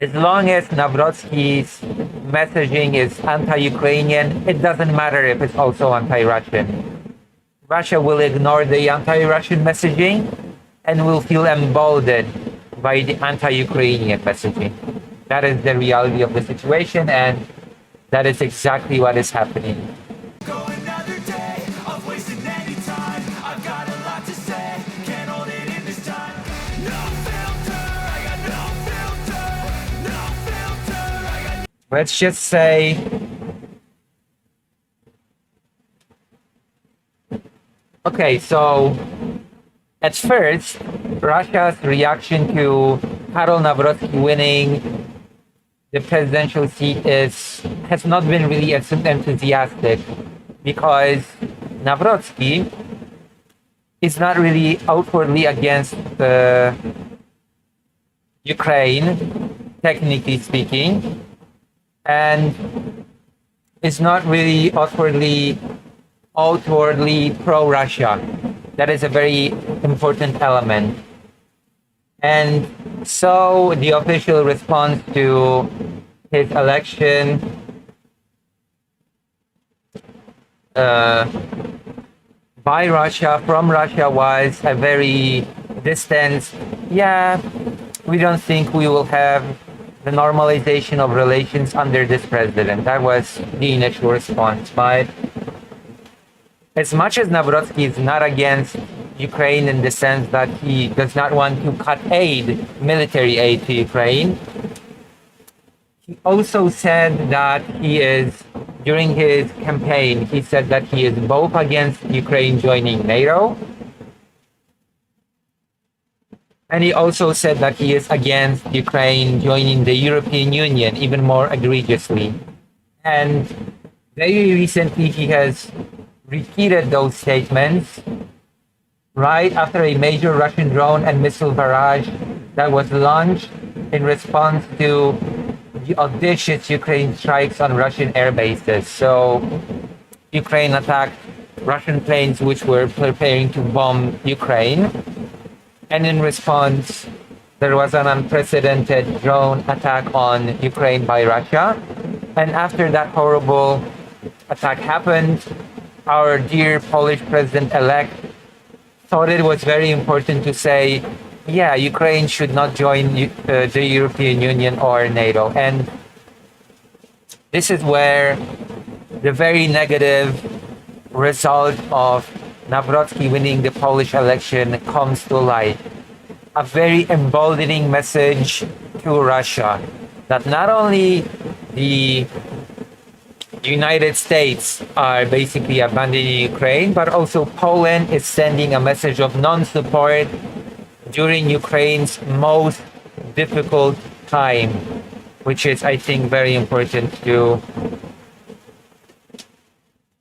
As long as Navrotsky's messaging is anti-Ukrainian, it doesn't matter if it's also anti-Russian. Russia will ignore the anti-Russian messaging and will feel emboldened by the anti-Ukrainian messaging. That is the reality of the situation, and that is exactly what is happening. Go another day of wasting any time. I've got a lot to say, can't hold it in this time. No filter, I got no filter. No filter, I got Let's just say okay, so at first, Russia's reaction to Karol Nawrocki winning the presidential seat has not been really as enthusiastic, because Nawrocki is not really outwardly against Ukraine, technically speaking, and is not really outwardly pro-Russia. That is a very important element. And so the official response to his election by Russia, from Russia, was a very distant, yeah, we don't think we will have the normalization of relations under this president. That was the initial response. But as much as Nawrocki is not against Ukraine in the sense that he does not want to cut military aid to Ukraine, he also said that during his campaign, he said that he is both against Ukraine joining NATO, and he also said that he is against Ukraine joining the European Union, even more egregiously. And very recently, he has repeated those statements right after a major Russian drone and missile barrage that was launched in response to the audacious Ukraine strikes on Russian air bases. So Ukraine attacked Russian planes which were preparing to bomb Ukraine. And in response, there was an unprecedented drone attack on Ukraine by Russia. And after that horrible attack happened, our dear Polish president-elect thought it was very important to say, yeah, Ukraine should not join the European Union or NATO. And this is where the very negative result of Nawrocki winning the Polish election comes to light. A very emboldening message to Russia that not only the United States are basically abandoning Ukraine, but also Poland is sending a message of non-support during Ukraine's most difficult time, which is, I think, very important to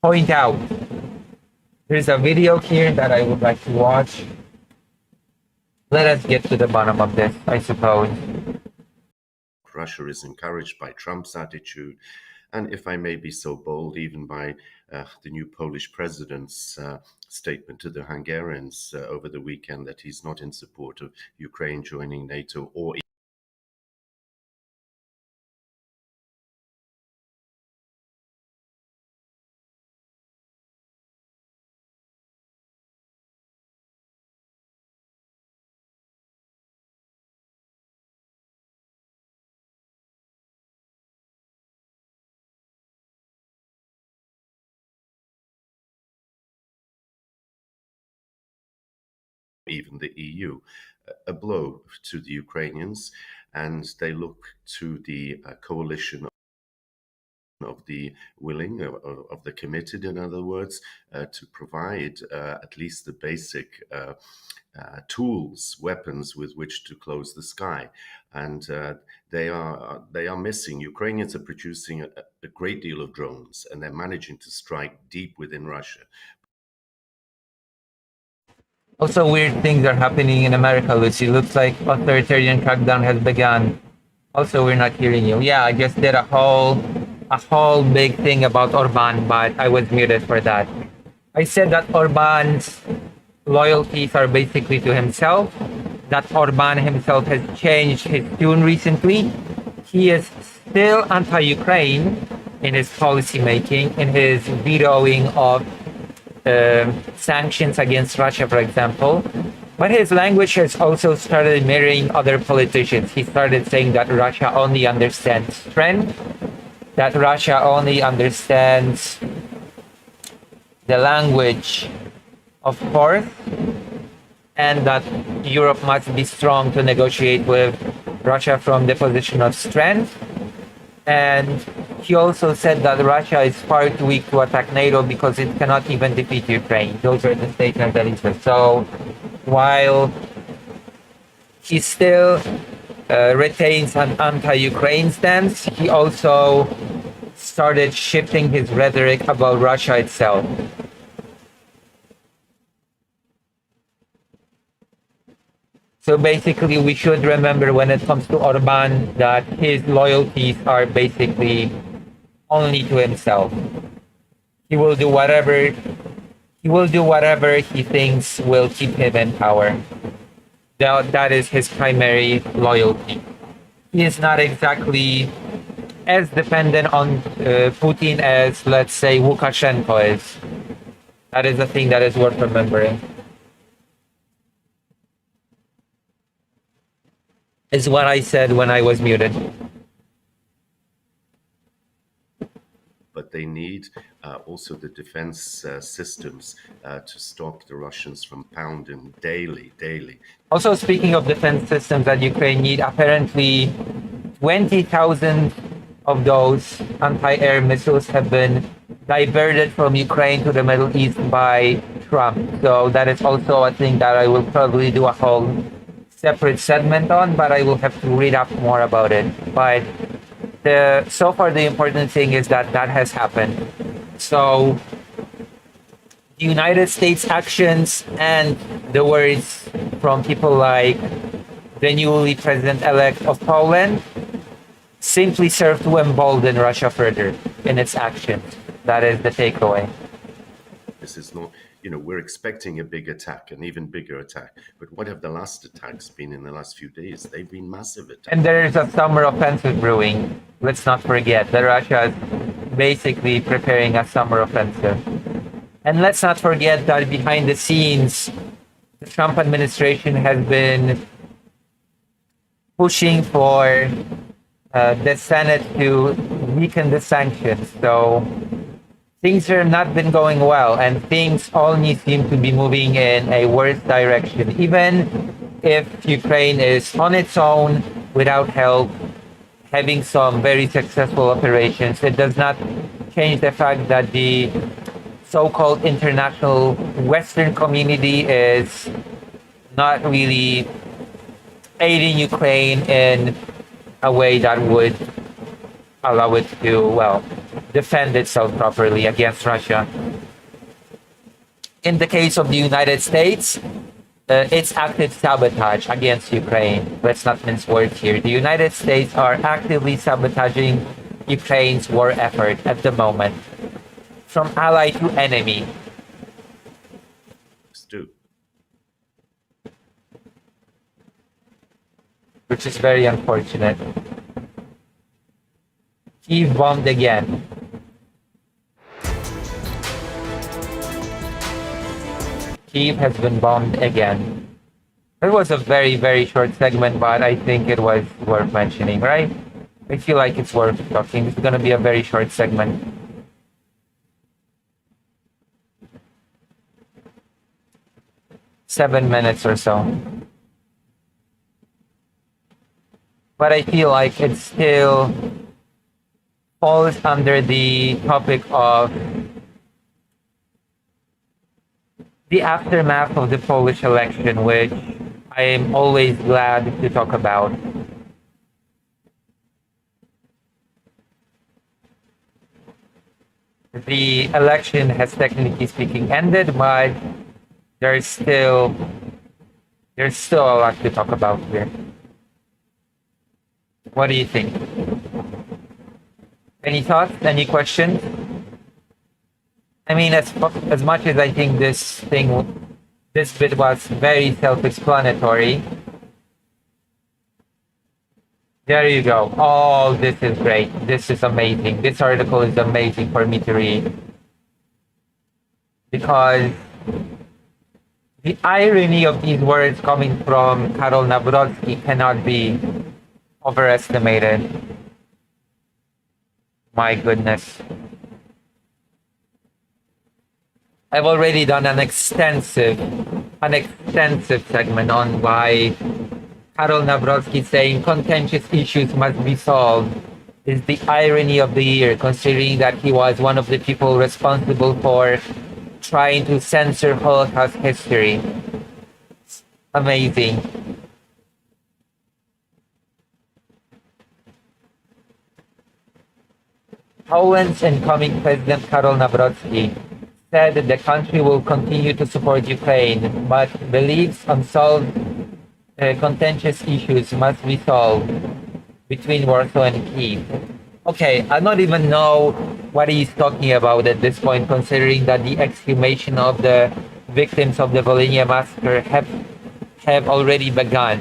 point out. There's a video here that I would like to watch. Let us get to the bottom of this, I suppose. Russia is encouraged by Trump's attitude, and if I may be so bold, even by the new Polish president's statement to the Hungarians over the weekend that he's not in support of Ukraine joining NATO or even the EU. A blow to the Ukrainians, and they look to the coalition of the willing, of the committed, in other words, to provide at least the basic tools, weapons with which to close the sky. And they are missing. Ukrainians are producing a great deal of drones, and they're managing to strike deep within Russia. Also, weird things are happening in America, Lucy. Looks like authoritarian crackdown has begun. Also, we're not hearing you. Yeah, I just did a whole big thing about Orban, but I was muted for that. I said that Orban's loyalties are basically to himself, that Orban himself has changed his tune recently, he is still anti-Ukraine in his policy making, in his vetoing of sanctions against Russia, for example. But his language has also started mirroring other politicians. He started saying that Russia only understands strength, that Russia only understands the language of force, and that Europe must be strong to negotiate with Russia from the position of strength. And he also said that Russia is far too weak to attack NATO because it cannot even defeat Ukraine. Those are the statements that he said. So while he still retains an anti-Ukraine stance, he also started shifting his rhetoric about Russia itself. So basically, we should remember when it comes to Orban that his loyalties are basically only to himself. He will do whatever he thinks will keep him in power. That is his primary loyalty. He is not exactly as dependent on Putin as, let's say, Lukashenko is. That is a thing that is worth remembering. Is what I said when I was muted. But they need also the defense systems to stop the Russians from pounding daily. Also, speaking of defense systems that Ukraine need, apparently 20,000 of those anti-air missiles have been diverted from Ukraine to the Middle East by Trump. So that is also a thing that I will probably do a whole separate segment on, but I will have to read up more about it. But so far the important thing is that that has happened. So the United States actions and the words from people like the newly president-elect of Poland simply serve to embolden Russia further in its actions. That is the takeaway. This is not, we're expecting a big attack, an even bigger attack. But what have the last attacks been in the last few days? They've been massive attacks. And there is a summer offensive brewing. Let's not forget that Russia is basically preparing a summer offensive. And let's not forget that behind the scenes, the Trump administration has been pushing for the Senate to weaken the sanctions. So things have not been going well, and things only seem to be moving in a worse direction. Even if Ukraine is on its own, without help, having some very successful operations, it does not change the fact that the so-called international Western community is not really aiding Ukraine in a way that would allow it to, defend itself properly against Russia. In the case of the United States, it's active sabotage against Ukraine. Let's not mince words here. The United States are actively sabotaging Ukraine's war effort at the moment, from ally to enemy. Stu. Which is very unfortunate. Kyiv bombed again. Kyiv has been bombed again. It was a very, very short segment, but I think it was worth mentioning, right? I feel like it's worth talking. It's going to be a very short segment. Seven minutes or so. But I feel like it still falls under the topic of the aftermath of the Polish election, which I am always glad to talk about. The election has technically speaking ended, but there's still a lot to talk about here. What do you think? Any thoughts? Any questions? I mean, as much as I think this bit was very self-explanatory, There you go. Oh, this is great. This is amazing. This article is amazing for me to read because the irony of these words coming from Karol Nawrocki cannot be overestimated. My goodness. I've already done an extensive segment on why Karol Nawrocki saying contentious issues must be solved is the irony of the year, considering that he was one of the people responsible for trying to censor Holocaust history. Amazing. Poland's incoming President Karol Nawrocki said that the country will continue to support Ukraine, but believes unsolved contentious issues must be solved between Warsaw and Kyiv. Okay, I don't even know what he's talking about at this point, considering that the exhumation of the victims of the Volhynia massacre have already begun.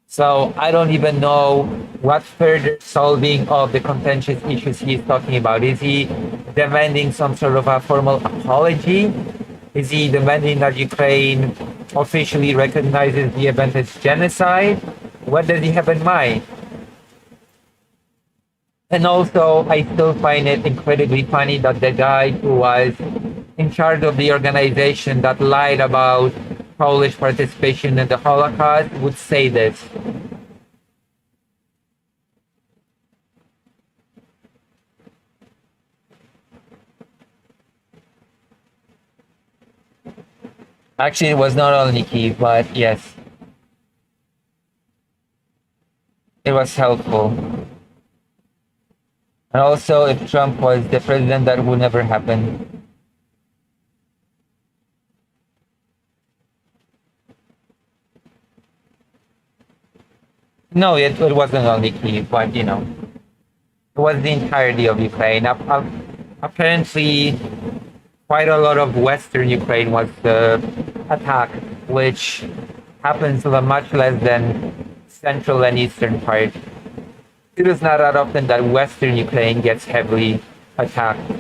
So I don't even know what further solving of the contentious issues he is talking about. Is he demanding some sort of a formal apology? Is he demanding that Ukraine officially recognizes the event as genocide? What does he have in mind? And also, I still find it incredibly funny that the guy who was in charge of the organization that lied about Polish participation in the Holocaust would say this. Actually, it was not only Kyiv, but yes, it was helpful. And also, if Trump was the president, that would never happen. No, it wasn't only Kyiv, but you know, it was the entirety of Ukraine. Apparently, quite a lot of Western Ukraine was attacked, which happens much less than central and eastern part. It is not that often that Western Ukraine gets heavily attacked.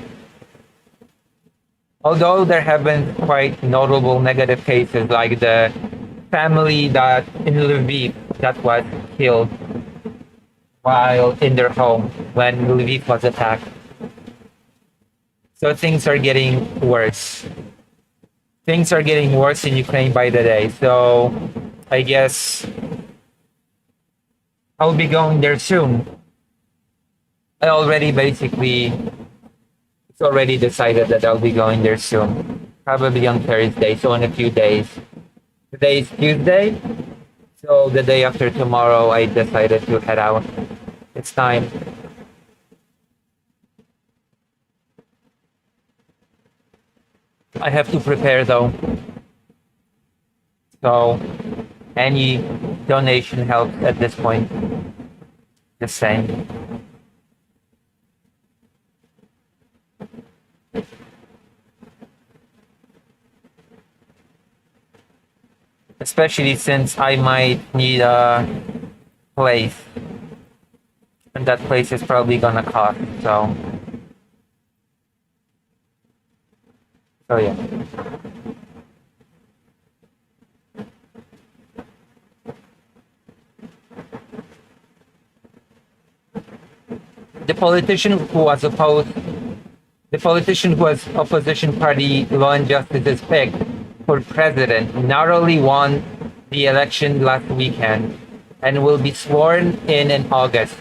Although there have been quite notable negative cases, like the family that in Lviv that was killed while in their home when Lviv was attacked. So things are getting worse. Things are getting worse in Ukraine by the day. So I guess I'll be going there soon. I already it's already decided that I'll be going there soon. Probably on Thursday, so in a few days. Today is Tuesday, so the day after tomorrow I decided to head out. It's time. I have to prepare though. So any donation helps at this point. Just saying. Especially since I might need a place. And that place is probably gonna cost, so yeah. The politician who was opposition party Law and Justice's pick for president narrowly won the election last weekend and will be sworn in August.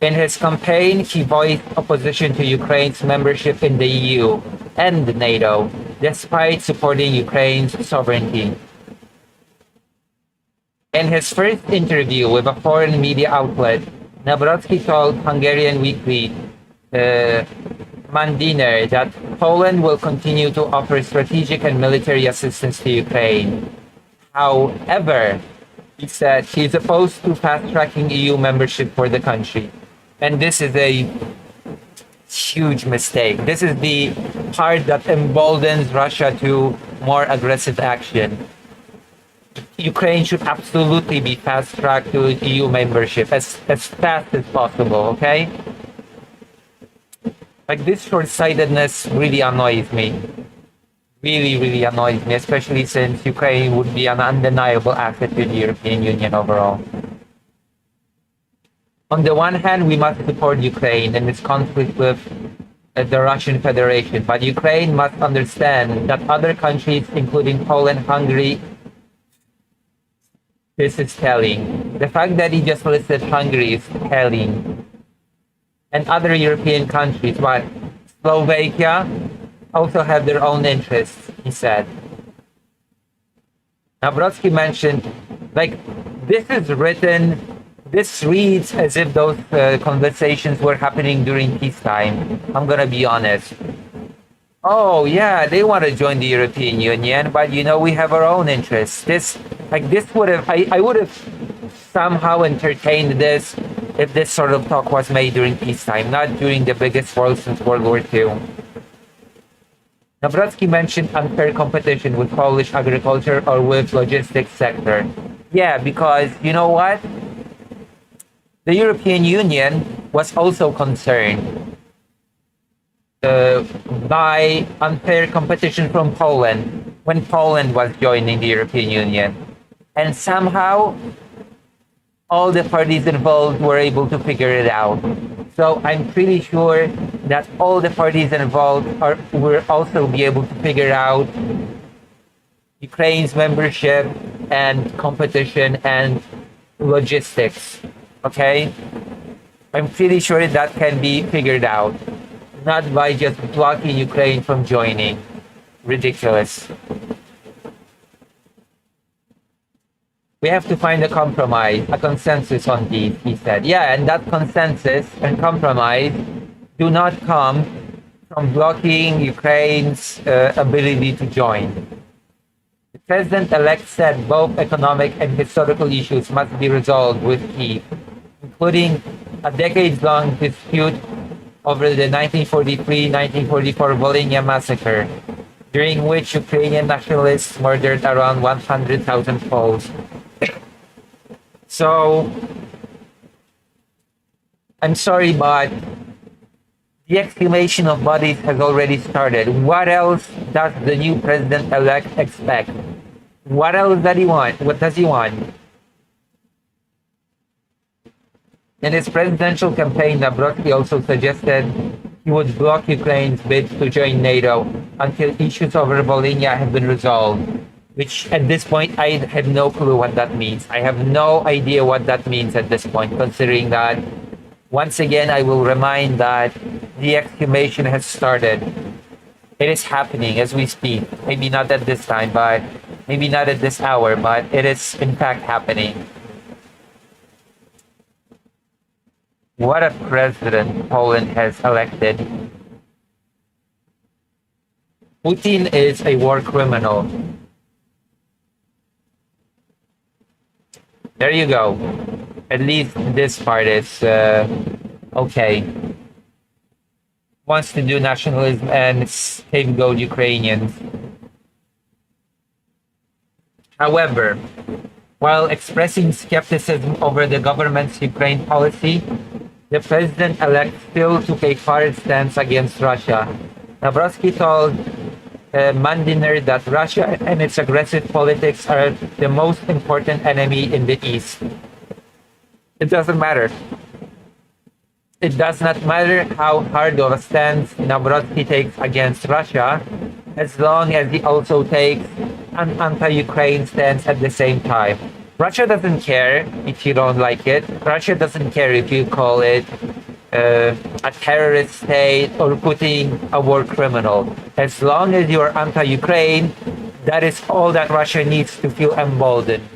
In his campaign, he voiced opposition to Ukraine's membership in the EU and NATO, despite supporting Ukraine's sovereignty. In his first interview with a foreign media outlet, Nawrocki told Hungarian weekly Mandiner that Poland will continue to offer strategic and military assistance to Ukraine. However, he said he is opposed to fast-tracking EU membership for the country. And this is a huge mistake. This is the part that emboldens Russia to more aggressive action. Ukraine should absolutely be fast-tracked to EU membership as fast as possible, okay? Like, this short-sightedness really annoys me. Really, really annoys me, especially since Ukraine would be an undeniable asset to the European Union overall. On the one hand, we must support Ukraine in its conflict with the Russian Federation, but Ukraine must understand that other countries, including Poland, Hungary, this is telling. The fact that he just listed Hungary is telling. And other European countries, but Slovakia also have their own interests, he said. Now, Brodsky mentioned, like, this is written, this reads as if those conversations were happening during peacetime. I'm gonna be honest. Oh yeah, they want to join the European Union, but you know, we have our own interests. This would have, I would have somehow entertained this if this sort of talk was made during peacetime, not during the biggest war since World War II. Nawrocki mentioned unfair competition with Polish agriculture or with logistics sector. Yeah, because you know what? The European Union was also concerned by unfair competition from Poland when Poland was joining the European Union. And somehow, all the parties involved were able to figure it out. So I'm pretty sure that all the parties involved will also be able to figure out Ukraine's membership and competition and logistics. Okay? I'm pretty sure that can be figured out. Not by just blocking Ukraine from joining. Ridiculous. We have to find a compromise, a consensus on these, he said. Yeah, and that consensus and compromise do not come from blocking Ukraine's ability to join. The president-elect said both economic and historical issues must be resolved with Kyiv, including a decades-long dispute over the 1943-1944 Volhynia massacre, during which Ukrainian nationalists murdered around 100,000 Poles. So, I'm sorry, but the exhumation of bodies has already started. What else does the new president-elect expect? What else does he want? What does he want? In his presidential campaign, Nawrocki also suggested he would block Ukraine's bid to join NATO until issues over Volhynia have been resolved. Which, at this point, I have no clue what that means. I have no idea what that means at this point, considering that, once again, I will remind that the exhumation has started. It is happening as we speak. Maybe not at this time, but maybe not at this hour, but it is, in fact, happening. What a president Poland has elected. Putin is a war criminal. There you go. At least this part is okay. Wants to do nationalism and scapegoat Ukrainians. However, while expressing skepticism over the government's Ukraine policy, the president-elect still took a hard stance against Russia. Nawrocki told Mandiner that Russia and its aggressive politics are the most important enemy in the East. It doesn't matter. It does not matter how hard of a stance Nawrocki takes against Russia, as long as he also takes an anti-Ukraine stance at the same time. Russia doesn't care if you don't like it. Russia doesn't care if you call it a terrorist state or Putin a war criminal. As long as you're anti-Ukraine, that is all that Russia needs to feel emboldened.